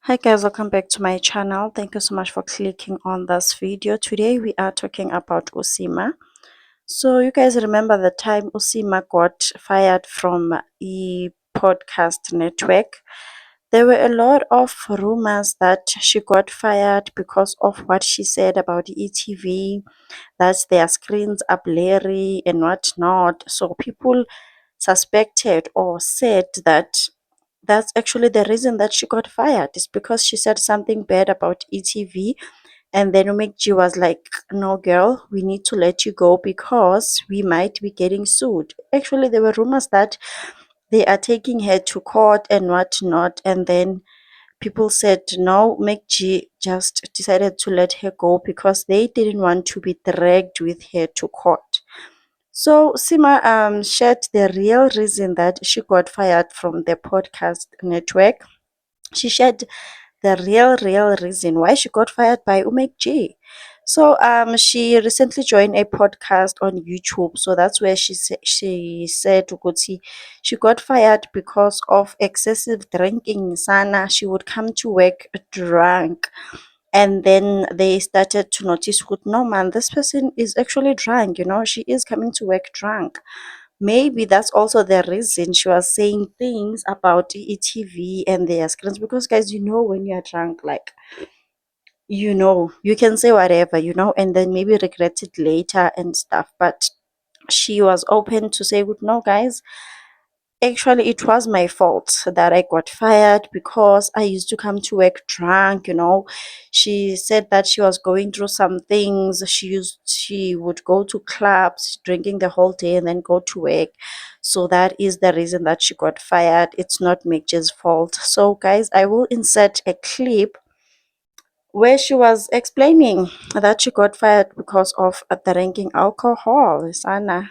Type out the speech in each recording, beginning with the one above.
Hi guys, welcome back to my channel. Thank you so much for clicking on this video. Today we are talking about Usima. So you guys remember the time Usima got fired from the podcast network? There were a lot of rumors that she got fired because of what she said about the ETV, that their screens are blurry and whatnot. So people suspected or said that that's actually the reason that she got fired, is because she said something bad about ETV. And then Umekji was like, no, girl, we need to let you go because we might be getting sued. Actually, there were rumors that they are taking her to court and whatnot. And then people said, no, Umekji just decided to let her go because they didn't want to be dragged with her to court. So Sima shared the real reason that she got fired from the podcast network. She shared the real reason why she got fired by Umek G. So she recently joined a podcast on YouTube. So that's where she said ukuthi she got fired because of excessive drinking. Sana, she would come to work drunk, and then they started to notice, good, no man, this person is actually drunk, she is coming to work drunk. Maybe that's also the reason she was saying things about ETV and their screens, because guys, when you're drunk, like, you can say whatever, and then maybe regret it later and stuff. But she was open to say, good, no guys, actually, it was my fault that I got fired because I used to come to work drunk. She said that she was going through some things. She would go to clubs drinking the whole day and then go to work. So that is the reason that she got fired. It's not Mitch's fault. So guys, I will insert a clip where she was explaining that she got fired because of drinking alcohol. Sana.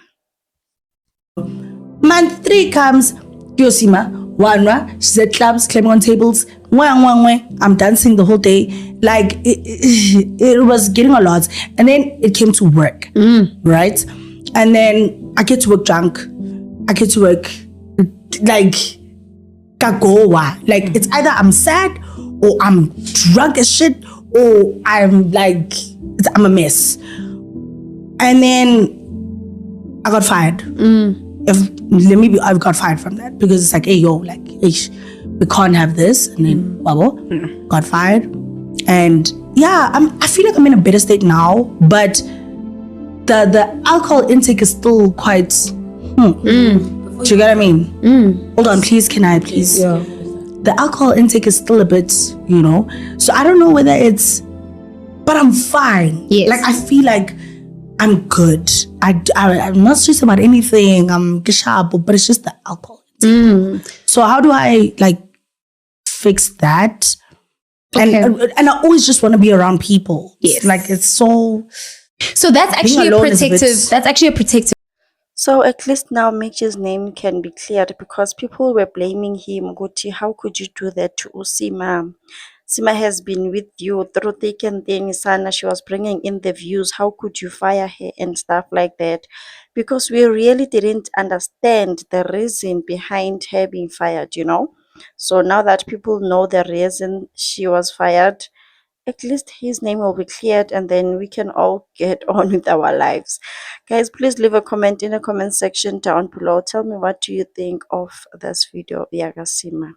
Month 3 comes, Yosima, Wanwa, she's at clubs, climbing on tables, I'm dancing the whole day. Like, it was getting a lot. And then it came to work, right? And then I get to work drunk. I get to work, like, kagowa. Like, it's either I'm sad, or I'm drunk as shit, or I'm like, I'm a mess. And then I got fired. I've got fired from that because it's like, hey, yo, like, ish, we can't have this. And then, got fired. And yeah, I feel like I'm in a better state now, but the alcohol intake is still quite, do you get what I mean? Hold on, please, can I please? Yeah. The alcohol intake is still a bit, so I don't know whether it's, but I'm fine. Yes. Like, I feel like I'm good. I'm not stressed about anything. I'm gishabo, but it's just the alcohol. So how do I like fix that? Okay. And I always just want to be around people. Yes. Like, it's so. So that's actually a alone is a bit- protective. That's actually a protective. So at least now Mitch's name can be cleared, because people were blaming him. Guti, how could you do that to Usima? Sima has been with you through thick and thin. Sana, she was bringing in the views. How could you fire her and stuff like that? Because we really didn't understand the reason behind her being fired. So now that people know the reason she was fired, at least his name will be cleared, and then we can all get on with our lives. Guys, please leave a comment in the comment section down below. Tell me, what do you think of this video, Yagasima?